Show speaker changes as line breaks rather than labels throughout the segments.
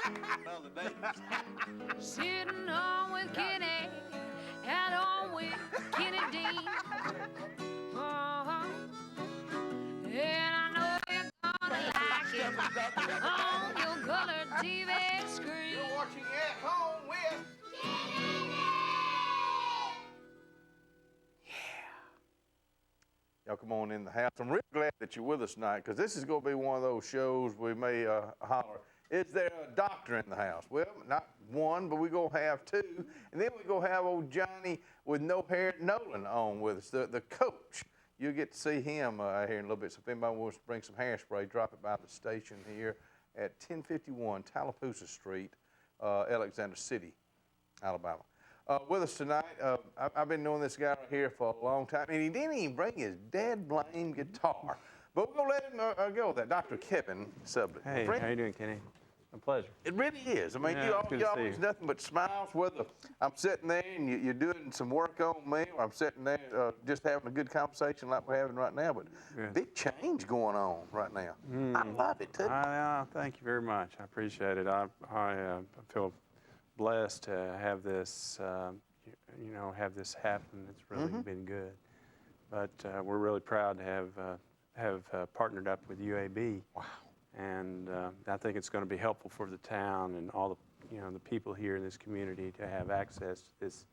Another day.
Sitting home with Kenny, at home with Kenny Dean. And I know you're gonna like it on your colored TV screen.
You're watching At Home with Y'all come on in the house. I'm really glad that you're with us tonight because this is going to be one of those shows we may holler, is there a doctor in the house? Well, not one, but we're going to have two. And then we're going to have old Johnny with no hair Nolan on with us, the coach. You'll get to see him here in a little bit. So if anybody wants to bring some hairspray, drop it by the station here at 1051 Tallapoosa Street, Alexander City, Alabama. With us tonight, I've been knowing this guy right here for a long time, and he didn't even bring his dead blame guitar. But we're going to let him go with that. Dr. Kevin Sublett.
Hey, how you doing, Kenny? A pleasure.
It really is. I mean,
Yeah,
you always nothing but smiles, whether I'm sitting there and you're doing some work on me, or I'm sitting there just having a good conversation like we're having right now. But big change going on right now. I love it, too.
Thank you very much. I appreciate it. I feel blessed to have this, have this happen. It's really been good. But we're really proud to have partnered up with UAB.
Wow.
And I think it's going to be helpful for the town and all the, the people here in this community to have access to this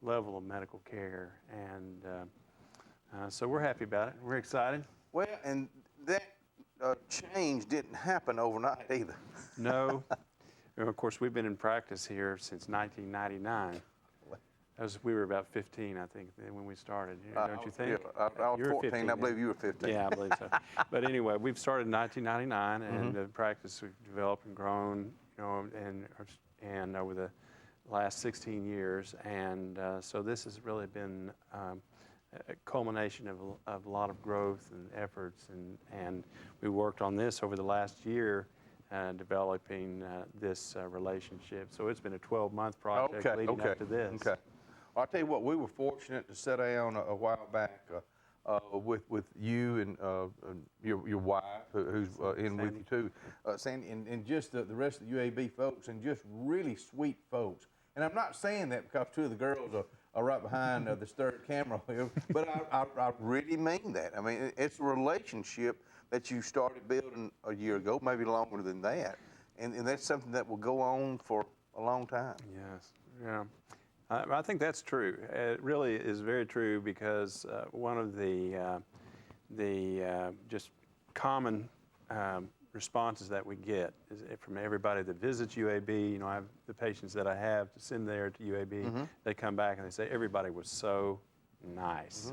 level of medical care. And so we're happy about it. We're excited.
Well, and that change didn't happen overnight either.
No. Of course, we've been in practice here since 1999. We were about 15, I think, when we started. Don't you think?
Yeah, I was 14. 15, I believe you were 15.
Yeah, I believe so. But anyway, we've started in 1999, and the practice we've developed and grown, and over the last 16 years. And so this has really been a culmination of a lot of growth and efforts. And we worked on this over the last year, developing this relationship. So it's been a 12-month project leading up to this.
Okay. Well, I'll tell you what, we were fortunate to sit down a while back with you and your wife, who's in with you too, Sandy, and just the rest of the UAB folks, and just really sweet folks. And I'm not saying that because two of the girls are right behind this third camera here, but I really mean that. I mean, it's a relationship that you started building a year ago, maybe longer than that, and that's something that will go on for a long time.
Yes, yeah. I think that's true. It really is very true because one of the just common responses that we get is from everybody that visits UAB. I have the patients that I have to send there to UAB. They come back and they say everybody was so nice.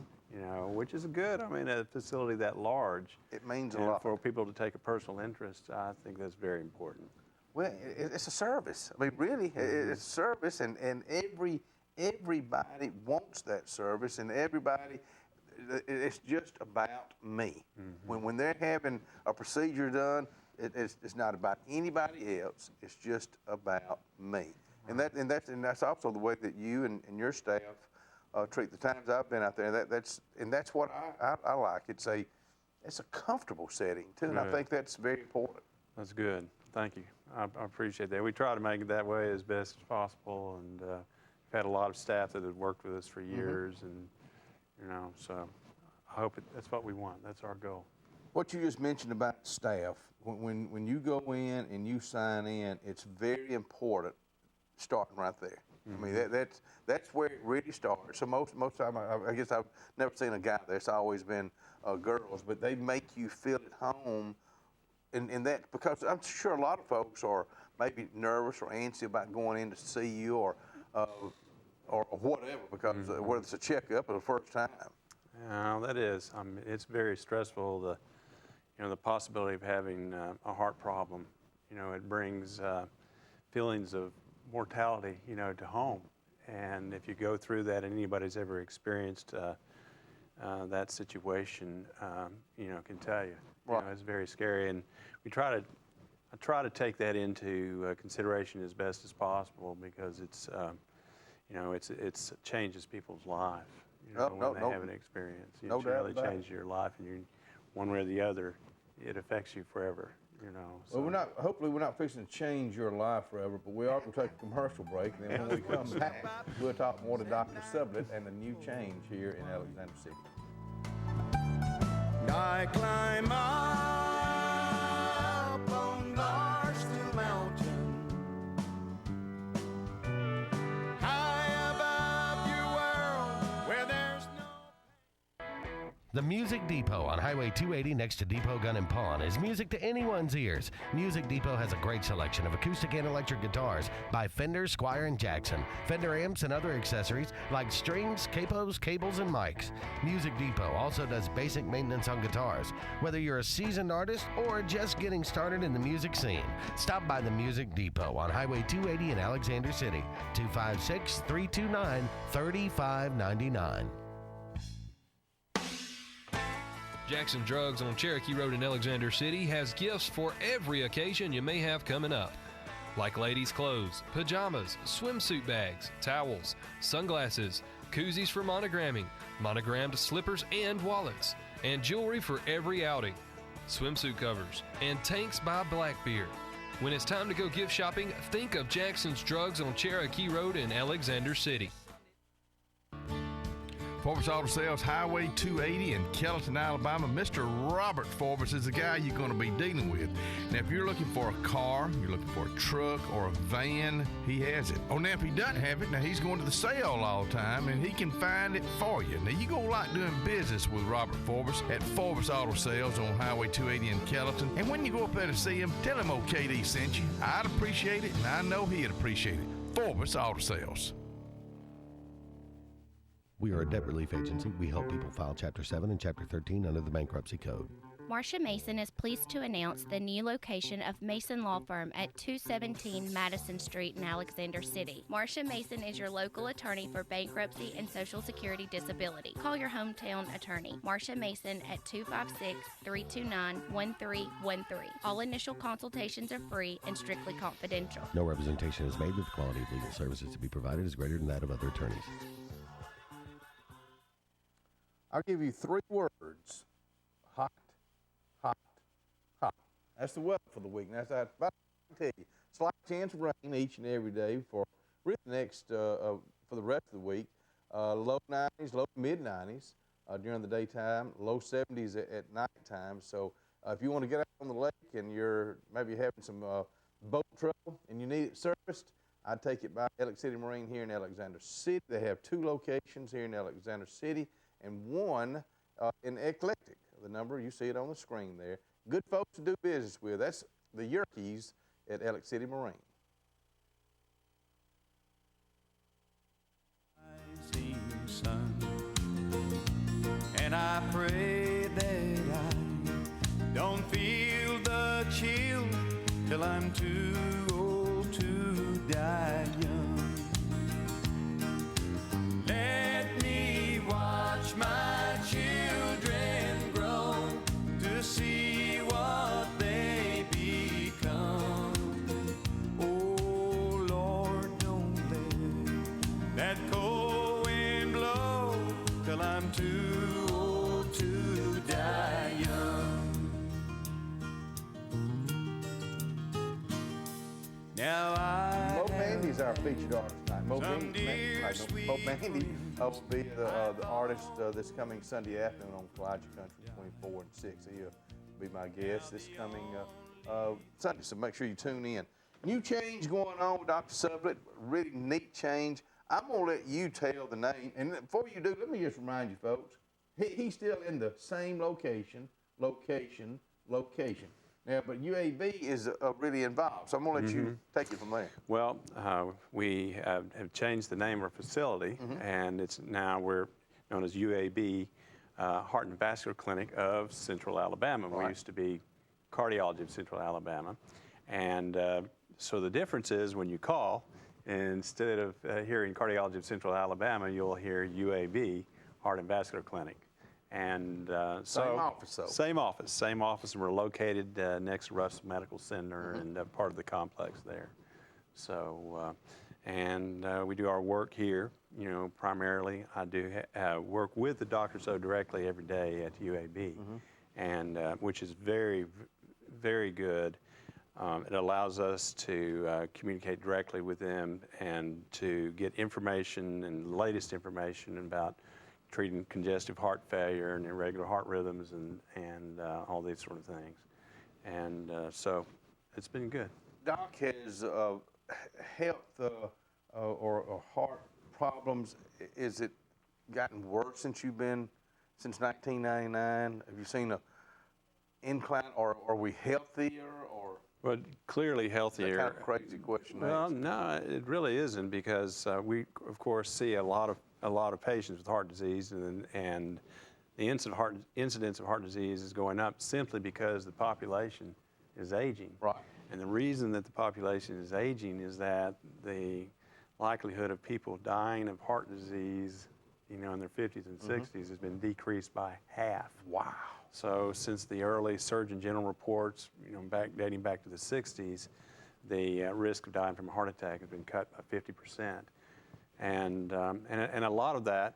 Which is good. I mean, a facility that large.
It means a lot.
For people to take a personal interest, I think that's very important.
Well, it's a service. I mean, really, it's a service, and everybody wants that service, and everybody, it's just about me. When they're having a procedure done, it's not about anybody else. It's just about me. And that's also the way that you and your staff treat the times I've been out there. That's what I like. It's a comfortable setting too, and I think that's very important.
That's good. Thank you. I appreciate that. We try to make it that way as best as possible, and we've had a lot of staff that have worked with us for years, and so I hope that's what we want. That's our goal.
What you just mentioned about staff, when you go in and you sign in, it's very important starting right there. I mean, that's where it really starts. So most time, I guess I've never seen a guy there. It's always been girls, but they make you feel at home. And that, because I'm sure a lot of folks are maybe nervous or antsy about going in to see you or whatever, because whether it's a checkup or the first time.
Yeah, that is. It's very stressful. The possibility of having a heart problem. It brings feelings of mortality, to home. And if you go through that, and anybody's ever experienced that situation, can tell you.
Right.
It's very scary, and I try to take that into consideration as best as possible, because it's changes people's life. When they have an experience, it really changes your life, and one way or the other, it affects you forever. you know.
Well,
So.
hopefully we're not fixing to change your life forever, but we are going to take a commercial break, and then when we come back, we'll talk more to Dr. Sublett and the new change here in Alexander City.
I climb up on Barstool Mountain, high above your world, where there's no...
The Music Depot on Highway 280 next to Depot Gun and Pawn is music to anyone's ears. Music Depot has a great selection of acoustic and electric guitars by Fender, Squier, and Jackson, Fender amps and other accessories like strings, capos, cables, and mics. Music Depot also does basic maintenance on guitars, whether you're a seasoned artist or just getting started in the music scene. Stop by the Music Depot on Highway 280 in Alexander City, 256-329-3599.
Jackson Drugs on Cherokee Road in Alexander City has gifts for every occasion you may have coming up. Like ladies' clothes, pajamas, swimsuit bags, towels, sunglasses, koozies for monogramming, monogrammed slippers and wallets, and jewelry for every outing, swimsuit covers, and tanks by Blackbeard. When it's time to go gift shopping, think of Jackson's Drugs on Cherokee Road in Alexander City.
Forbes Auto Sales, Highway 280 in Kellyton, Alabama. Mr. Robert Forbes is the guy you're going to be dealing with. Now, if you're looking for a car, you're looking for a truck or a van, he has it. Oh, now, if he doesn't have it, now he's going to the sale all the time, and he can find it for you. Now, you're going to like doing business with Robert Forbes at Forbes Auto Sales on Highway 280 in Kellyton. And when you go up there to see him, tell him OKD sent you. I'd appreciate it, and I know he'd appreciate it. Forbes Auto Sales.
We are a debt relief agency. We help people file Chapter 7 and Chapter 13 under the Bankruptcy Code.
Marcia Mason is pleased to announce the new location of Mason Law Firm at 217 Madison Street in Alexander City. Marcia Mason is your local attorney for bankruptcy and Social Security disability. Call your hometown attorney, Marcia Mason, at 256-329-1313. All initial consultations are free and strictly confidential.
No representation is made that the quality of legal services to be provided is greater than that of other attorneys.
I'll give you 3 words. Hot, hot, hot. That's the weather for the week. And that's about I can tell you. Slight chance of rain each and every day for really the next for the rest of the week. Low 90s, low mid 90s during the daytime. Low 70s at nighttime. So if you want to get out on the lake and you're maybe having some boat trouble and you need it serviced, I'd take it by Alex City Marine here in Alexander City. They have 2 locations here in Alexander City and 1 in Eclectic. The number, you see it on the screen there. Good folks to do business with. That's the Yerkes at Alex City Marine.
Rising sun, and I pray that I don't feel the chill till I'm too old to die young. Let me watch my children grow to see what they become. Oh Lord, don't let that cold wind blow till I'm too old to die young. Now
Mo Bandy's our featured artist tonight. Mo Bandy will be the artist this coming Sunday afternoon on Kalijah Country between 4 and 6. He'll be my guest this coming Sunday, so make sure you tune in. New change going on with Dr. Sublett, really neat change. I'm going to let you tell the name, and before you do, let me just remind you folks, he's still in the same location. Now, but UAB is really involved, so I'm going to let you take it from there.
Well, we have changed the name of our facility, and we're known as UAB Heart and Vascular Clinic of Central Alabama. We used to be Cardiology of Central Alabama, and so the difference is when you call, instead of hearing Cardiology of Central Alabama, you'll hear UAB Heart and Vascular Clinic. And
same office, though.
Same office, and we're located next to Russ Medical Center and part of the complex there. So, we do our work here, primarily. I do work with the doctor so directly every day at UAB, and which is very, very good. It allows us to communicate directly with them and to get information and the latest information about treating congestive heart failure and irregular heart rhythms and all these sort of things. And so it's been good.
Doc, has health or heart problems, is it gotten worse since 1999? Have you seen a incline, or are we healthier, or?
Well, clearly healthier.
That's kind of a crazy question to
Well,
ask.
no, it really isn't, because we, of course, see a lot of patients with heart disease, and the incidence of heart disease is going up simply because the population is aging.
Right.
And the reason that the population is aging is that the likelihood of people dying of heart disease, in their 50s and 60s has been decreased by half.
Wow.
So since the early Surgeon General reports, dating back to the 60s, the risk of dying from a heart attack has been cut by 50%. And a lot of that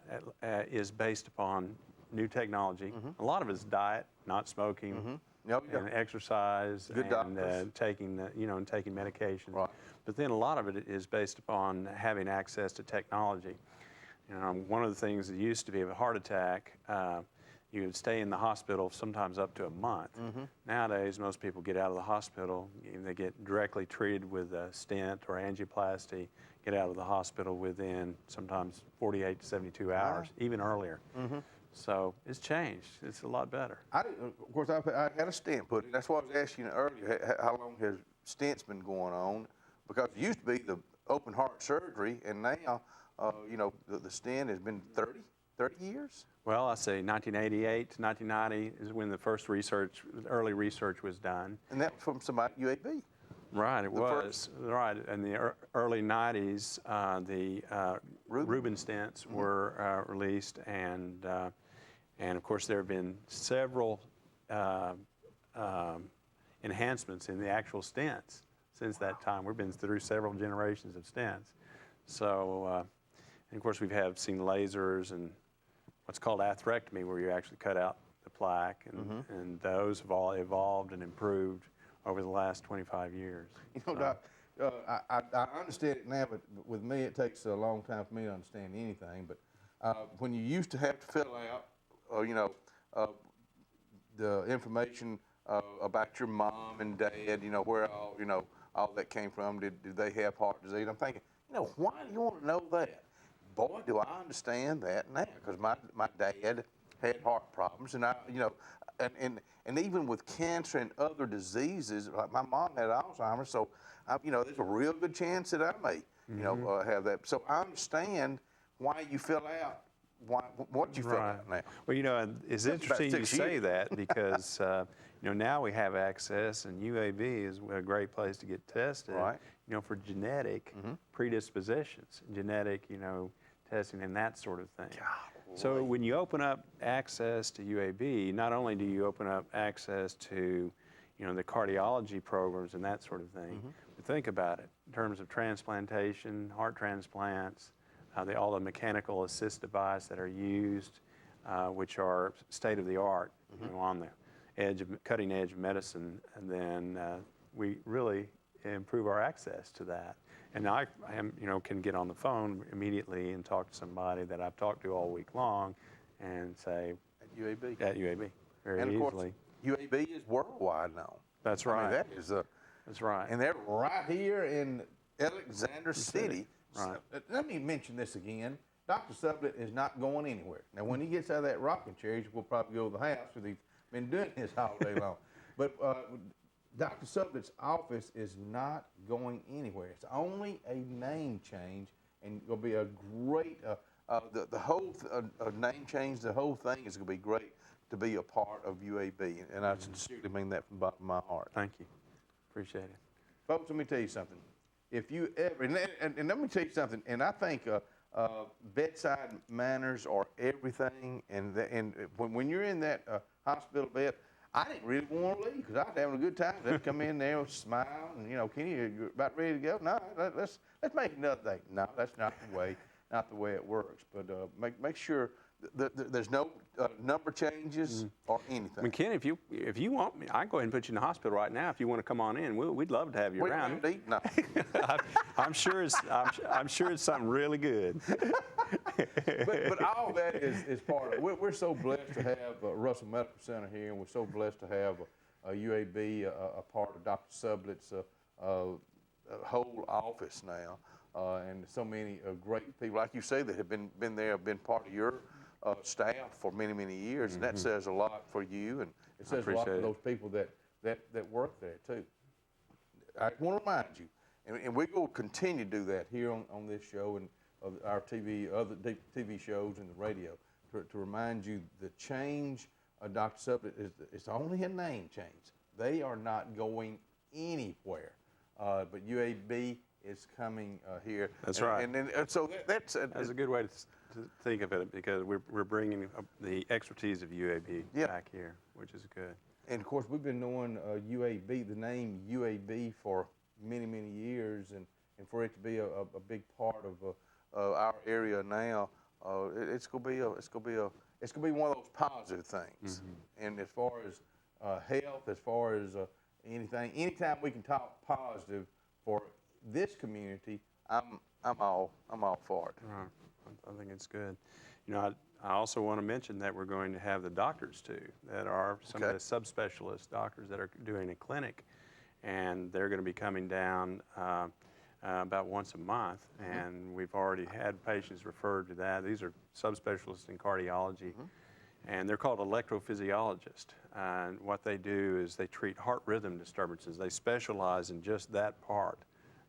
is based upon new technology. A lot of it is diet, not smoking, and exercise,
Good doctors.
taking medications.
Right.
But then a lot of it is based upon having access to technology. One of the things that used to be of a heart attack, you would stay in the hospital sometimes up to a month. Nowadays, most people get out of the hospital, they get directly treated with a stent or angioplasty, get out of the hospital within sometimes 48 to 72 hours, even earlier. So it's changed. It's a lot better.
Of course, I had a stent put in. That's why I was asking you earlier, how long has stents been going on? Because it used to be the open heart surgery, and now, the stent has been 30 years?
Well, I say 1988 to 1990 is when the first early research was done.
And that was from somebody at UAB.
Right, it was. Right, in the early 90s, the Reuben stents were released, and of course there have been several enhancements in the actual stents since that time. We've been through several generations of stents. So, and of course we have seen lasers and what's called atherectomy, where you actually cut out the plaque, and those have all evolved and improved over the last 25 years.
Doc, I understand it now, but with me it takes a long time for me to understand anything. But when you used to have to fill out, the information about your mom and dad, where all that came from, did they have heart disease? I'm thinking, why do you want to know that? Boy, do I understand that now, because my dad had heart problems, and and even with cancer and other diseases, like my mom had Alzheimer's, so there's a real good chance that I may, have that. So I understand why you fill out what you fill out now.
Well, it's interesting you say that, because now we have access, and UAB is a great place to get tested.
Right.
For genetic predispositions, genetic, testing and that sort of thing. So when you open up access to UAB, not only do you open up access to, the cardiology programs and that sort of thing, but think about it in terms of transplantation, heart transplants, all the mechanical assist devices that are used, which are state of the art, on the cutting edge of medicine, and then we really improve our access to that. And I can get on the phone immediately and talk to somebody that I've talked to all week long, and say
At UAB.
very
and of
easily.
course, UAB is worldwide now.
That's right.
that is
That's right.
And they're right here in Alexander City.
Right.
So, let me mention this again. Dr. Sublett is not going anywhere. Now, when he gets out of that rocking chair, we'll probably go to the house, because he's been doing this all day long. But Dr. Sublett's office is not going anywhere. It's only a name change, and it'll be a great, the whole name change, the whole thing is going to be great to be a part of UAB, and I sincerely mean that from the bottom of my heart.
Thank you. Appreciate it.
Folks, let me tell you something. If you ever, and let me tell you something, and I think bedside manners are everything, and when you're in that hospital bed, I didn't really want to leave, because I was having a good time. Let's come in there and smile, and Kenny, you're about ready to go. No, let's make another day. No, that's not the way it works. But make sure there's no number changes or anything.
I mean, Ken, if you want me, I can go ahead and put you in the hospital right now if you want to come on in. We'd love to have you
We don't
around.
have to eat nothing.
I'm sure it's something really good.
but all that is part of it. We're so blessed to have Russell Medical Center here, and we're so blessed to have UAB a part of Dr. Sublett's whole office now, and so many great people, like you say, that have been there, been part of your staff for many, many years, and that says a lot for you, and it says a lot for those people that work there too. I want to remind you, and we will continue to do that here on this show and our other TV shows and the radio, to remind you the change of Dr. Sublett it's only a name change. They are not going anywhere, but UAB is coming here.
That's right.
And so that's
a good way to think of it, because we're bringing the expertise of UAB back here, which is good.
And of course, we've been knowing UAB, the name UAB, for many, many years, and for it to be a big part of our area now, it's gonna be one of those positive things. And as far as health, as far as anytime we can talk positive for this community, I'm all for it.
Right. I think it's good. You know, I also want to mention that we're going to have the doctors too, that are some of the subspecialist doctors that are doing a clinic, and they're going to be coming down about once a month, and we've already had patients referred to that. These are subspecialists in cardiology, and they're called electrophysiologists. And what they do is they treat heart rhythm disturbances. They specialize in just that part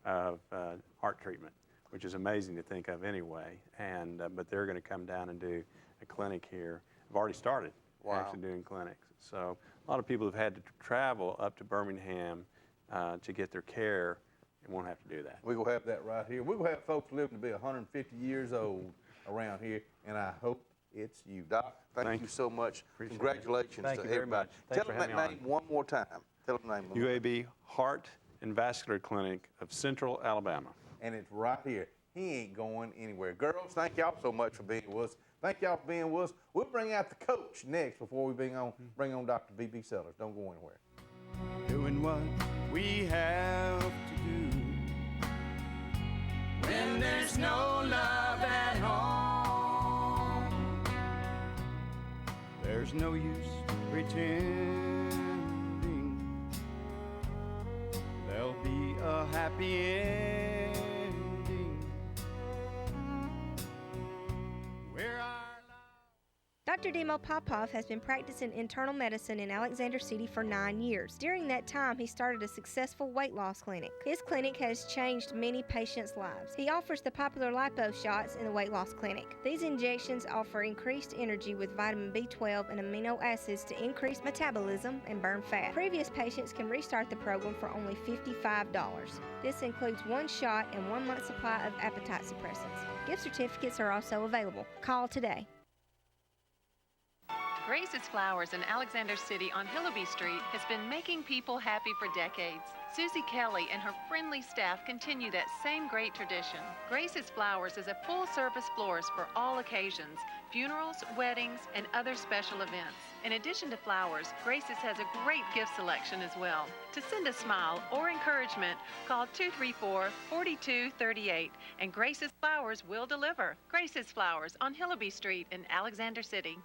of heart treatment, which is amazing to think of anyway. And but they're going to come down and do a clinic here. I've already started actually doing clinics. So a lot of people have had to travel up to Birmingham to get their care, and won't have to do that.
We will have that right here. We will have folks living to be 150 years old around here, and I hope it's you. Doc, thank you so much.
Appreciate
Congratulations
Thank
to
you very
everybody.
much. Thanks
Tell
for
them that
having
name
me
one more time. Tell them the name one more time.
UAB Heart and Vascular Clinic of Central Alabama.
And it's right here. He ain't going anywhere. Girls, thank y'all so much for being with us. Thank y'all for being with us. We'll bring out the coach next before we bring on Dr. B.B. Sellers. Don't go anywhere.
Doing what we have to do when there's no love at home. There's no use pretending there'll be a happy ending. Where our
Dr. Demo Popov has been practicing internal medicine in Alexander City for 9 years. During that time, he started a successful weight loss clinic. His clinic has changed many patients' lives. He offers the popular lipo shots in the weight loss clinic. These injections offer increased energy with vitamin B12 and amino acids to increase metabolism and burn fat. Previous patients can restart the program for only $55. This includes 1 shot and 1 month supply of appetite suppressants. Gift certificates are also available. Call today.
Grace's Flowers in Alexander City on Hillaby Street has been making people happy for decades. Susie Kelly and her friendly staff continue that same great tradition. Grace's Flowers is a full-service florist for all occasions, funerals, weddings, and other special events. In addition to flowers, Grace's has a great gift selection as well. To send a smile or encouragement, call 234-4238, and Grace's Flowers will deliver. Grace's Flowers on Hillaby Street in Alexander City.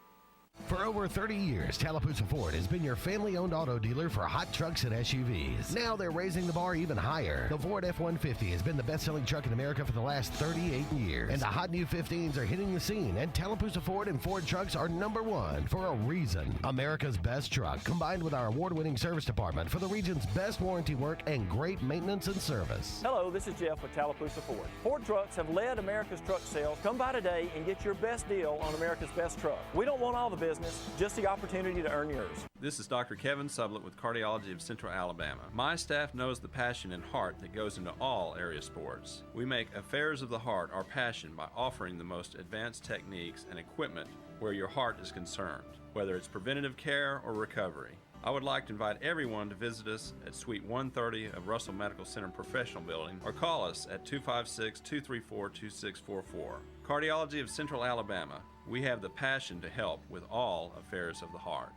For over 30 years, Tallapoosa Ford has been your family-owned auto dealer for hot trucks and SUVs. Now they're raising the bar even higher. The Ford F-150 has been the best-selling truck in America for the last 38 years. And the hot new 15s are hitting the scene, and Tallapoosa Ford and Ford trucks are #1 for a reason. America's best truck, combined with our award-winning service department for the region's best warranty work and great maintenance and service.
Hello, this is Jeff with Tallapoosa Ford. Ford trucks have led America's truck sales. Come by today and get your best deal on America's best truck. We don't want all the business, just the opportunity to earn yours.
This is Dr. Kevin Sublett with Cardiology of Central Alabama. My staff knows the passion and heart that goes into all area sports. We make affairs of the heart our passion by offering the most advanced techniques and equipment where your heart is concerned, whether it's preventative care or recovery. I would like to invite everyone to visit us at Suite 130 of Russell Medical Center Professional Building or call us at 256-234-2644. Cardiology of Central Alabama. We have the passion to help with all affairs of the heart.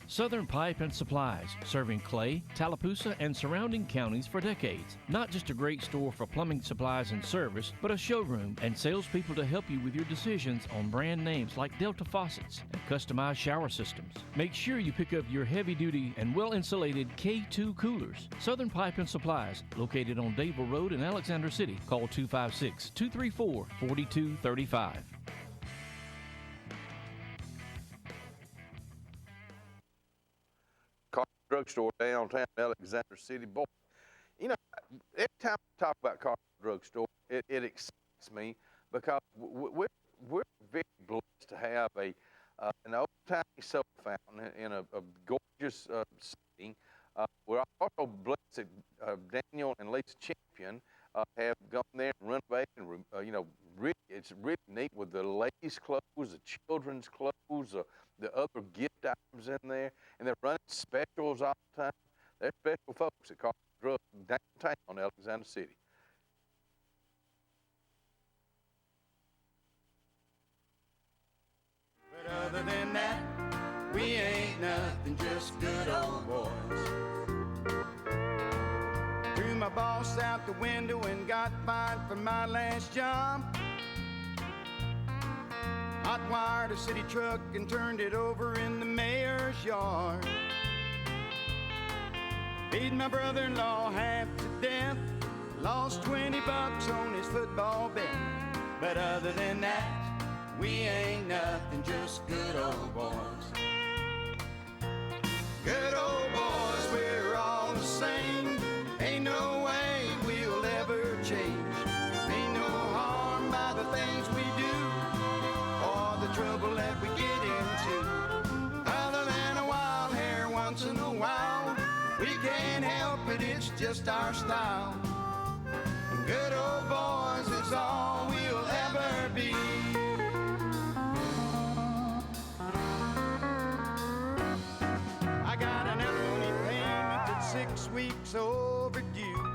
Southern Pipe and Supplies, serving Clay, Tallapoosa, and surrounding counties for decades. Not just a great store for plumbing supplies and service, but a showroom and salespeople to help you with your decisions on brand names like Delta faucets and customized shower systems. Make sure you pick up your heavy-duty and well-insulated K2 coolers. Southern Pipe and Supplies, located on Dable Road in Alexander City. Call 256-234-4235.
Drugstore downtown Alexander City. Boy, you know, every time I talk about Carter Drugstore, it excites me because we're very blessed to have an old-timey soda fountain in a gorgeous setting. We're also blessed that Daniel and Lisa Champion have gone there and renovated. And, really, it's really neat with the ladies' clothes, the children's clothes, the other gift items in there, and they're running specials all the time. They're special folks at Carter Drug downtown Alexander City.
But other than that, we ain't nothing, just good old boys. Threw my boss out the window and got fired for my last job. Hot wired a city truck and turned it over in the mayor's yard. Paid my brother-in-law half to death. Lost $20 on his football bet. But other than that, we ain't nothing, just good old boys. Good old boys, we're all the same. Ain't no way we'll ever change. Ain't no harm by the things we do or the trouble that we get into. Other than a wild hair once in a while, we can't help it, it's just our style. Good old boys is all we'll ever be. I got an alimony payment that's 6 weeks overdue.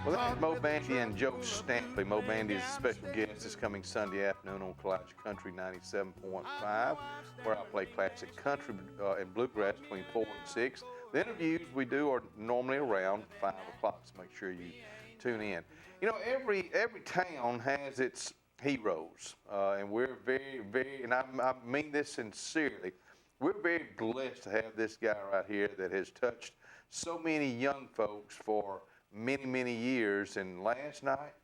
Well, that's Mo Bandy and Joe Stampley. Mo Bandy is a special guest this coming Sunday afternoon on College Country 97.5, where I play classic country and bluegrass between 4 and 6. The interviews we do are normally around 5 o'clock, so make sure you tune in. You know, every town has its heroes, and we're very, and I mean this sincerely, we're very blessed to have this guy right here that has touched so many young folks for many years, and last night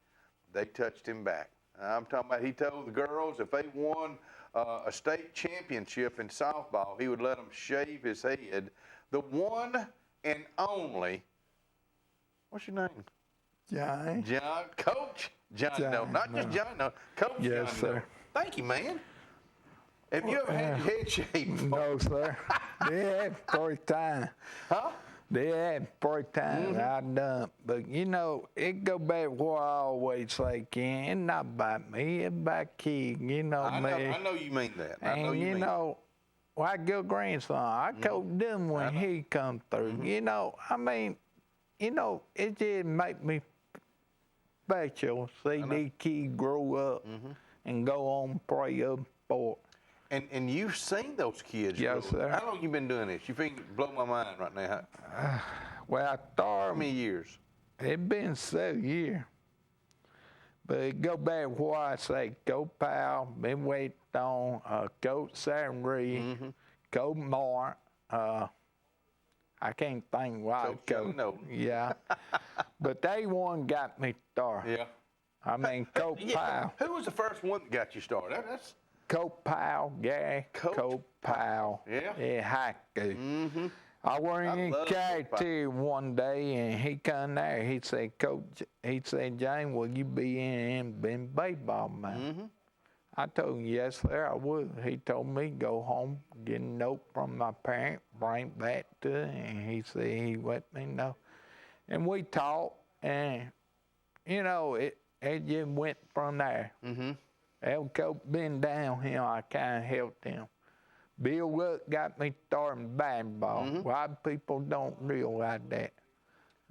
they touched him back. I'm talking about, he told the girls if they won a state championship in softball, he would let them shave his head. The one and only, what's your name?
John.
John, Coach John. No, not just John. No, Coach
Yes,
John.
sir.
Thank you, man. Have you ever had your head shaved?
No, sir. They had first time.
Huh?
They had first time I done. But, you know, it go back where I always say, Ken, it's not about me, it's about King, you know
I
me.
know you mean that. I know
And,
you
you
mean
know, my good grandson, I coached them when he come through. You know, I mean, you know, it just make me special see these kids grow up and go on play up sport.
And you've seen those kids.
Yes,
grow up.
sir.
How long you been doing this? You think blow my mind right now.
Well, I
How
started,
many years?
it been 7 years. But it go back where I say, Coach Powell, been waiting on, Coach Sam Reed, Coach Mark, I can't think why.
Coach no.
Yeah. But they one got me started.
Yeah.
I mean, Coach Powell.
Who was the first one that got you started? That's
Coach Powell, Gary.
Coach
Powell.
Yeah.
Yeah, Hackey. I went
I
in
love Coach Powell.
cafeteria one day and he come there. He said, Coach, he said, James, will you be in baseball, man? I told him, yes, sir, I would. He told me go home, get a note from my parent, bring it back to him, and he said he let me know. And we talked, and, you know, it just went from there. El Coach been downhill, I kind of helped him. Bill Luck got me started in basketball. A lot of people don't realize that.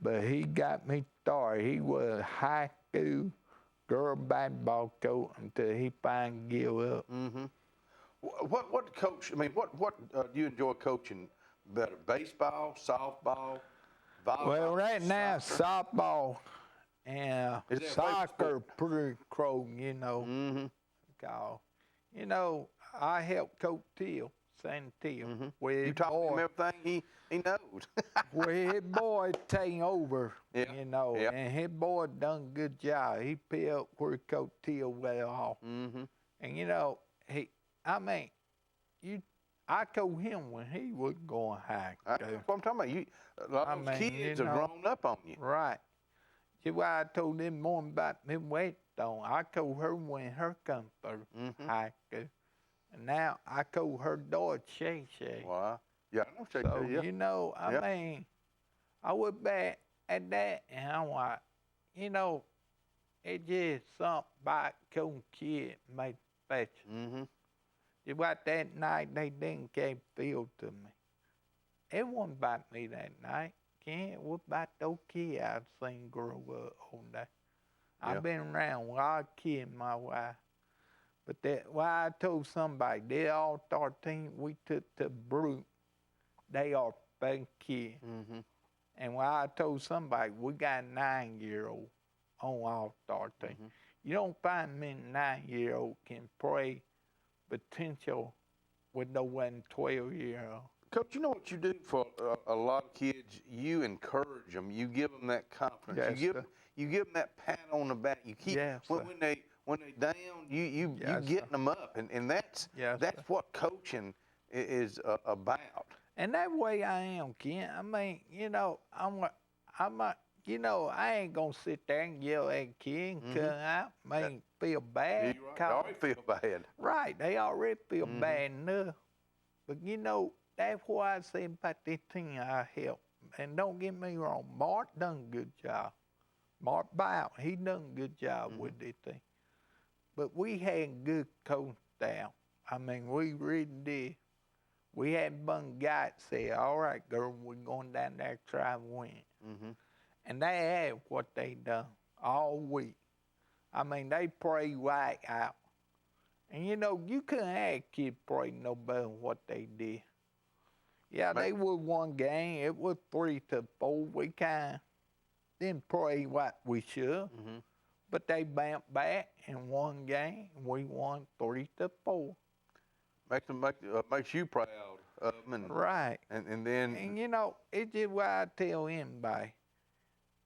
But he got me started. He was a high school girl basketball coach until he finally gave up.
What coach, I mean, what do you enjoy coaching better? Baseball, softball, volleyball?
Well, right now, softball and soccer pretty close, you know. 'Cause, you know, I helped Coach Teal, San Teal.
You taught him everything he knows.
Well, his boy taking over, you know, and his boy done a good job. He picked up where Coach Teal left off. And, you know, I told him when he was going high school.
That's what I'm talking about. A lot of those kids have grown up on you.
Right. See why I told them more about me Whetstone. I told her when her come through high school. And now I told her daughter Shay Shay.
Wow. Yeah, I know Shay
So,
Shay, yeah.
you know, I mean, I was back at that and I'm like, you know, it just something about cool kid made special. It was that night they didn't give field to me. It wasn't about me that night. It was about those kids I've seen grow up all day. I've been around a lot of kids in my life. But I told somebody, they all-star team we took to Brute, they are big kids. And when I told somebody, we got a 9-year-old on all-star team. You don't find many 9-year-olds can play potential with no one 12-year-old.
Coach, you know what you do for a lot of kids? You encourage them. You give them that confidence.
Yes,
you give them that pat on the back. You keep when they down, you getting them up, and that's what coaching is about.
And that way I am, Ken. I mean, you know, you know, I ain't gonna sit there and yell at kids because I may feel bad.
They already feel bad.
Right, they already feel bad enough. But you know, that's what I say about this team I help. And don't get me wrong, Mark done a good job. Mark Bow, he done a good job with this thing. But we had good coach staff. I mean, we really did. We had one guy that said, all right, girl, we're going down there to try and win. And they had what they done all week. I mean, they prayed right out. And, you know, you couldn't have kids pray no better than what they did. Yeah, they won one game. It was 3-4. We kind of didn't pray what we should. But they bounced back in one game, and we won 3-4.
Makes you proud of them.
Right.
And then...
And, you know, it's just what I tell anybody.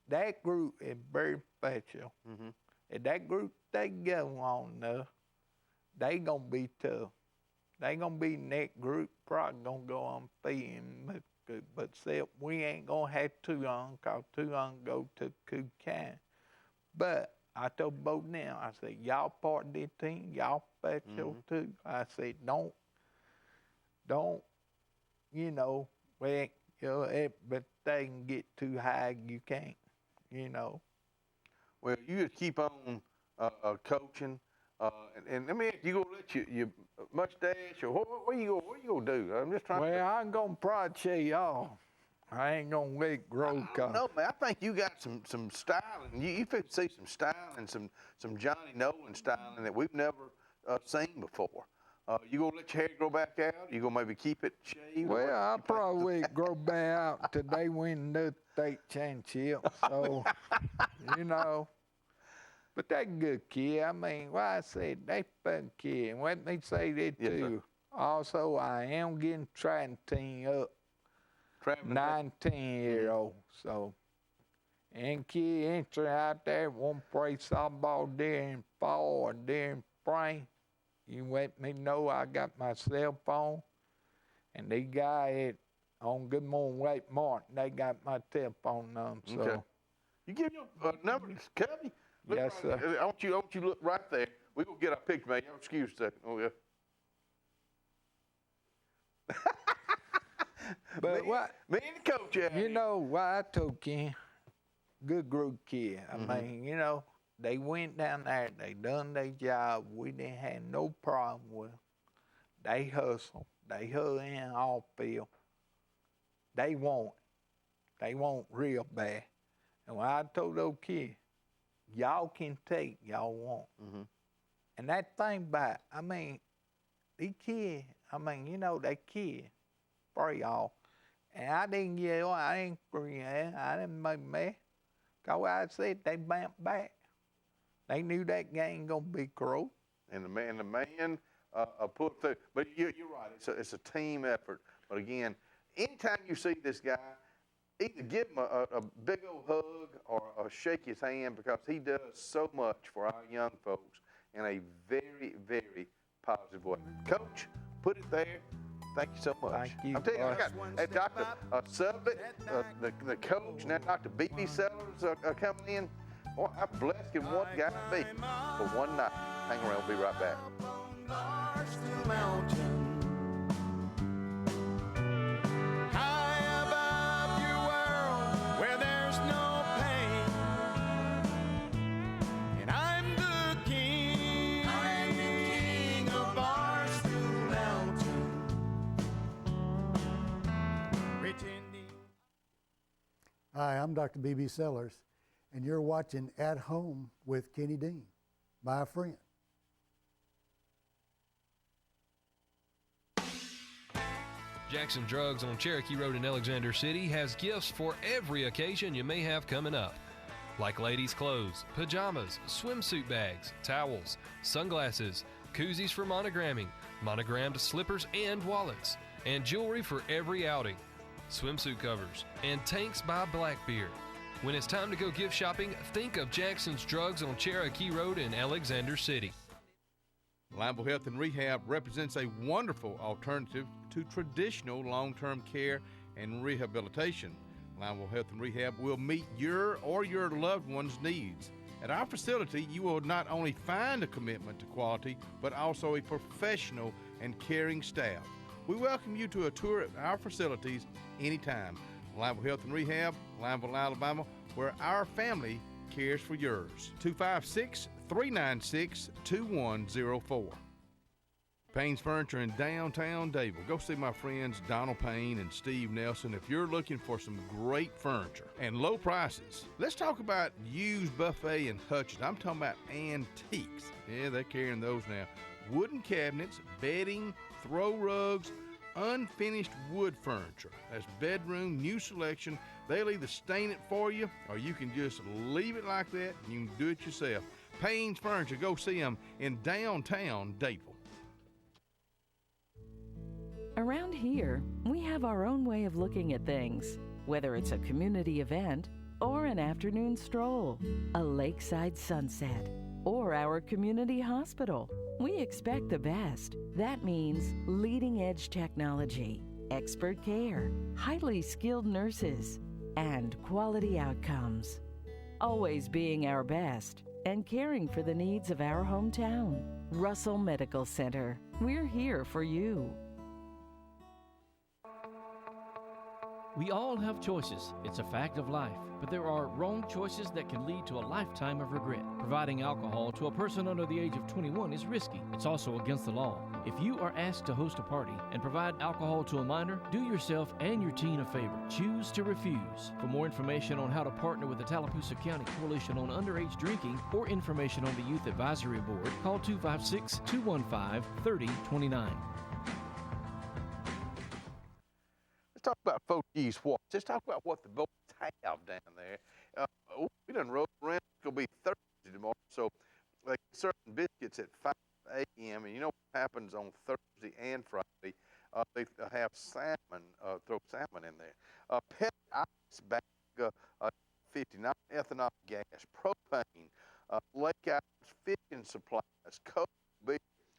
That group is very special. If that group, they go on enough, they going to be tough. They going to be next group, probably going to go undefeated. But see, we ain't going to have too long, because too long go to Kukan. But I told both of them, I said, y'all part of this team, y'all special too. I said, don't, you know, but they can get too high, you can't, you know.
Well, you just keep on coaching, and let me ask you, gonna let your mustache, or what you gonna do? I'm just trying.
Well, I'm gonna probably tell y'all. I ain't gonna let it grow.
No, man. I think you got some styling. You fit see some styling, some Johnny Nolan styling that we've never seen before. You gonna let your hair grow back out? You gonna maybe keep it shaved?
Well, I'll probably grow back out till they win the state championship. So, you know. But that good kid. I mean, well, I said they fun kid. And let me say that too. Also, I am getting trying team up. 19-year-old. So, and kid entering out there won't play softball during fall or during spring. You let me know. I got my cell phone, and they guys on Good Morning Lake Martin, they got my telephone number. So.
Okay. You give your number to Cubby?
Yes,
right,
sir.
I want you to look right there. We're going to get our picture, man. Y'all excuse a second. Oh, yeah.
But
me and the coach out
you know what I told Ken? Good group kid. I mean, you know, they went down there, they done their job. We didn't have no problem with them. They hustled. they hurry in off field. They want real bad. And when I told those kids, y'all can take y'all want.
Mm-hmm.
And that thing about, I mean, these kids, I mean, you know, they kids for y'all. And I didn't yell, I didn't scream, I didn't make mess. Cause I said they bounced back. They knew that game gonna be close.
And the man put through. But you're right. It's a team effort. But again, anytime you see this guy, either give him a big old hug or shake his hand, because he does so much for our young folks in a very, very positive way. Coach, put it there. Thank you so much.
Thank you.
I'm telling you, I got Dr. Sublett, the coach, now Dr. B.B. Sellers coming in. Boy, how blessed can one guy be for one night? Hang around, we'll be right back.
High above your world where there's no pain. And I'm the king of Barstool Mountain. Pretending.
Hi, I'm Dr. B.B. Sellers, and you're watching At Home with Kenny Dean, my friend.
Jackson Drugs on Cherokee Road in Alexander City has gifts for every occasion you may have coming up. Like ladies' clothes, pajamas, swimsuit bags, towels, sunglasses, koozies for monogramming, monogrammed slippers and wallets, and jewelry for every outing, swimsuit covers, and tanks by Blackbeard. When it's time to go gift shopping, think of Jackson's Drugs on Cherokee Road in Alexander City.
Lineville Health and Rehab represents a wonderful alternative to traditional long-term care and rehabilitation. Lineville Health and Rehab will meet your or your loved one's needs. At our facility, you will not only find a commitment to quality, but also a professional and caring staff. We welcome you to a tour at our facilities anytime. Lineville Health and Rehab, Lineville, Alabama, where our family cares for yours. 256-396-2104. Payne's Furniture in downtown Dadeville. Go see my friends Donald Payne and Steve Nelson if you're looking for some great furniture and low prices. Let's talk about used Buffet and Hutchins. I'm talking about antiques. Yeah, they're carrying those now. Wooden cabinets, bedding, throw rugs, unfinished wood furniture. That's bedroom, new selection. They'll either stain it for you or you can just leave it like that and you can do it yourself. Payne's Furniture. Go see them in downtown Dadeville.
Around here, we have our own way of looking at things, whether it's a community event or an afternoon stroll, a lakeside sunset, or our community hospital. We expect the best. That means leading-edge technology, expert care, highly skilled nurses, and quality outcomes. Always being our best and caring for the needs of our hometown. Russell Medical Center. We're here for you.
We all have choices. It's a fact of life. But there are wrong choices that can lead to a lifetime of regret. Providing alcohol to a person under the age of 21 is risky. It's also against the law. If you are asked to host a party and provide alcohol to a minor, do yourself and your teen a favor. Choose to refuse. For more information on how to partner with the Tallapoosa County Coalition on Underage Drinking or information on the Youth Advisory Board, call 256-215-3029.
Let's talk about Fogee's Watch. Let's talk about what the boys have down there. We done rolled around. It's going to be Thursday tomorrow, so they serve biscuits at 5 a.m. And you know what happens on Thursday and Friday? They have salmon, throw salmon in there. Pet ice bag, 59 ethanol gas, propane, lake ice fishing supplies, Coke beer.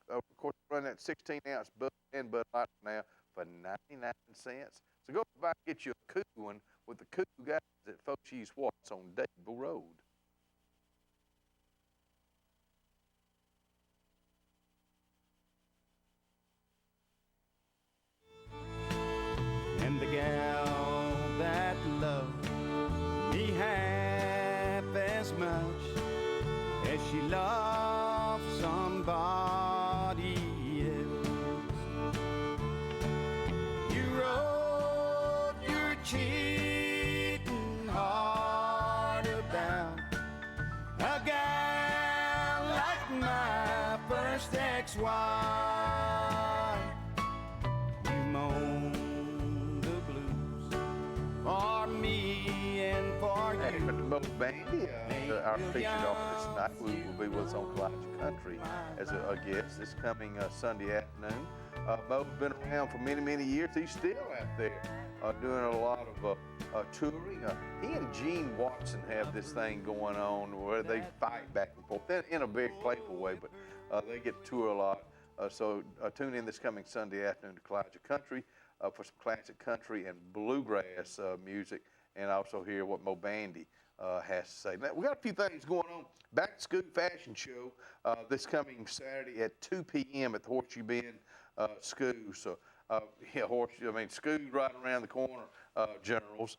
Of course, run that 16-ounce Bud and Bud Light now for 99 cents. So go back and get you a cool one with the cool guys at Fogee's Watts on Dadeville Road.
And the gal that loved me half as much as she loved somebody else me and for
Hey,
you.
Mr. Mo Bandy, our featured artist tonight, will be with us on Kalijah Country as a guest this coming Sunday afternoon. Mo's been around for many, many years. He's still out there doing a lot of touring. He and Gene Watson have this thing going on where they fight back and forth in a very playful way, but they get to tour a lot. So tune in this coming Sunday afternoon to Kalijah Country for some classic country and bluegrass music, and also hear what Mo Bandy has to say. Now, we got a few things going on. Back to School Fashion Show this coming Saturday at 2 p.m. at the Horseshoe Bend School. So, School's right around the corner, Generals.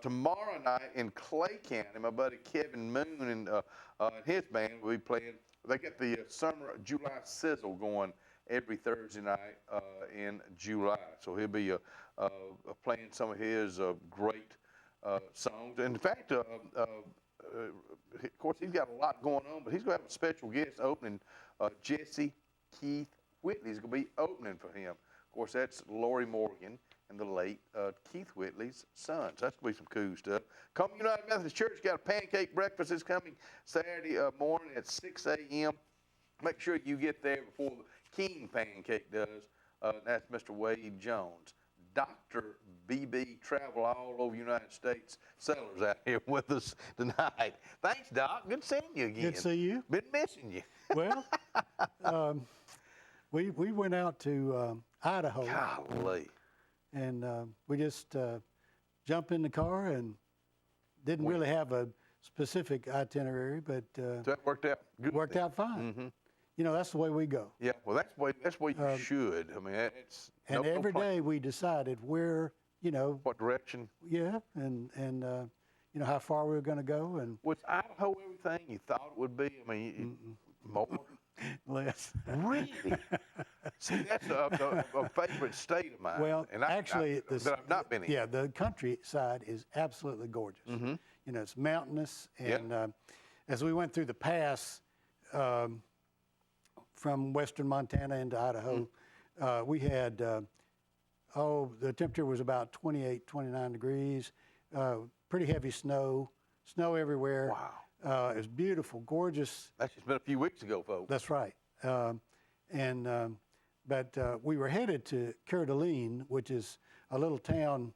Tomorrow night in Clay County, my buddy Kevin Moon and his band will be playing. They get the summer July Sizzle going every Thursday night in July. So he'll be playing some of his great songs. And in fact, of course, he's got a lot going on, but he's going to have a special guest opening. Jesse Keith Whitley's going to be opening for him. Of course, that's Lori Morgan and the late Keith Whitley's son. So that's going to be some cool stuff. Come United Methodist Church got a pancake breakfast this coming Saturday morning at 6 a.m. Make sure you get there before the King Pancake does. That's Mr. Wade Jones. Dr. BB travel all over the United States. Sellers out here with us tonight. Thanks, Doc. Good seeing you again.
Good to see you.
Been missing you.
Well, we went out to Idaho.
Golly.
And we just jumped in the car and didn't really have a specific itinerary, but
that worked out good.
Worked out fine.
Mm-hmm.
You know, that's the way we go.
Yeah, well, that's the way you should. I mean, it's
and every day we decided where,
what direction.
Yeah, and how far we were going to go. And
was Idaho everything you thought it would be? I mean, more.
Less.
Really? See, that's a favorite state of mine.
Well,
and
actually,
that I've not been in.
Yeah, the countryside is absolutely gorgeous.
Mm-hmm.
It's mountainous, and as we went through the pass from western Montana into Idaho, we had, the temperature was about 28, 29 degrees, pretty heavy snow everywhere.
Wow.
It was beautiful, gorgeous.
That's just been a few weeks ago, folks.
That's right. But we were headed to Coeur d'Alene, which is a little town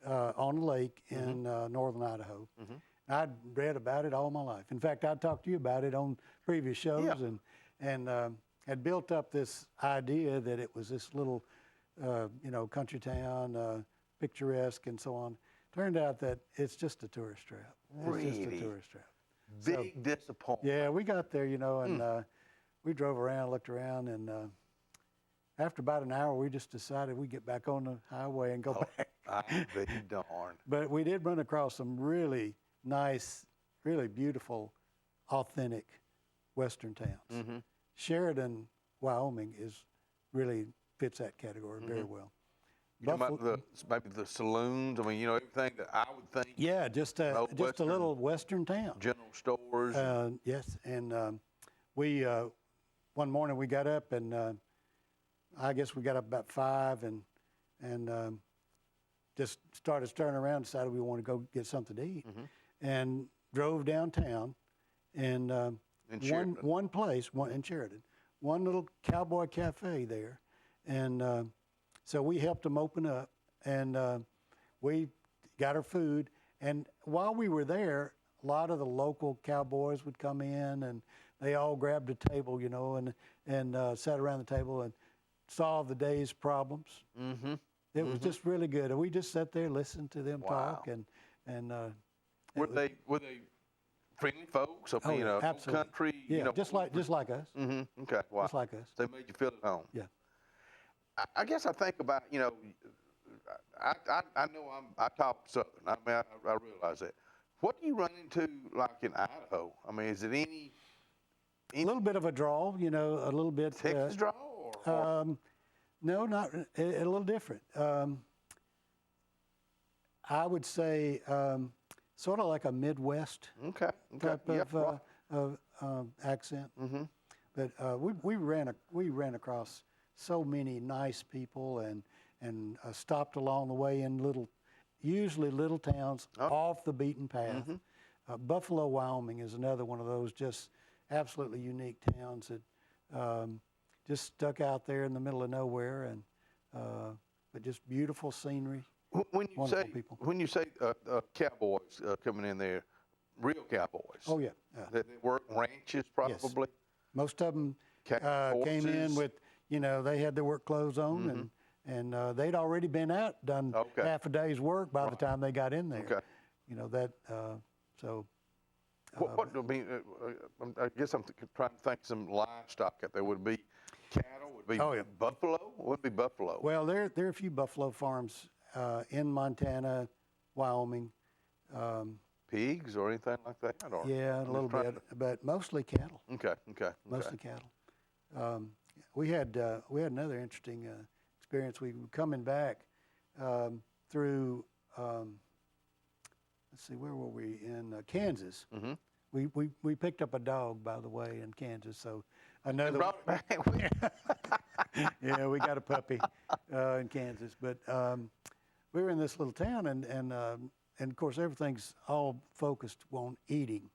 on a lake in northern Idaho.
Mm-hmm.
I'd read about it all my life. In fact, I talked to you about it on previous shows, and had built up this idea that it was this little, country town, picturesque and so on. Turned out that it's just a tourist trap.
Really?
It's just a tourist trap.
Big disappointment.
Yeah, we got there, and we drove around, looked around, and after about an hour, we just decided we'd get back on the highway and go back.
I'll be darned.
But we did run across some really nice, really beautiful, authentic Western towns.
Mm-hmm.
Sheridan, Wyoming, really fits that category very well.
You know about maybe the saloons? I mean, everything that I would think.
Yeah, just a little Western town.
General stores.
Yes, and we one morning we got up and I guess we got up about 5 and just started staring around, decided we wanted to go get something to eat, and drove downtown and one place in Sheridan, one little cowboy cafe there, and so we helped them open up, and we got our food. And while we were there, a lot of the local cowboys would come in, and they all grabbed a table, and sat around the table and solved the day's problems.
Mm-hmm.
It was just really good. And we just sat there, listened to them talk, and
were they friendly folks?
Absolutely.
Country.
Yeah, just like us.
Mm-hmm. Okay. Wow.
Just like us.
They made you feel at home.
Yeah.
I guess I think about, I know I talk Southern. I mean, I realize that. What do you run into like in Idaho? I mean, is it any
a little bit of a drawl, a little bit.
Texas drawl? Or?
No, not a little different. I would say sort of like a Midwest type of accent.
Mm-hmm.
But we ran across so many nice people and stopped along the way in little usually little towns off the beaten path. Buffalo, Wyoming is another one of those just absolutely unique towns that just stuck out there in the middle of nowhere, and but just beautiful scenery.
When you say cowboys coming in there, real cowboys.
Oh yeah.
They work ranches probably.
Yes. Most of them came in with, they had their work clothes on, and they'd already been out, done half a day's work by the time they got in there.
Okay.
So.
What I mean? I guess I'm trying to think some livestock out there. Would it be cattle? Would it be buffalo? Would it be buffalo?
Well, there are a few buffalo farms in Montana, Wyoming.
Pigs or anything like that?
Yeah, a little bit, but mostly cattle.
Okay.
Mostly cattle. We had another interesting experience. We were coming back through. Let's see, where were we? In Kansas. We picked up a dog, by the way, in Kansas. So another. Yeah, we got a puppy in Kansas, but we were in this little town, and of course everything's all focused on eating.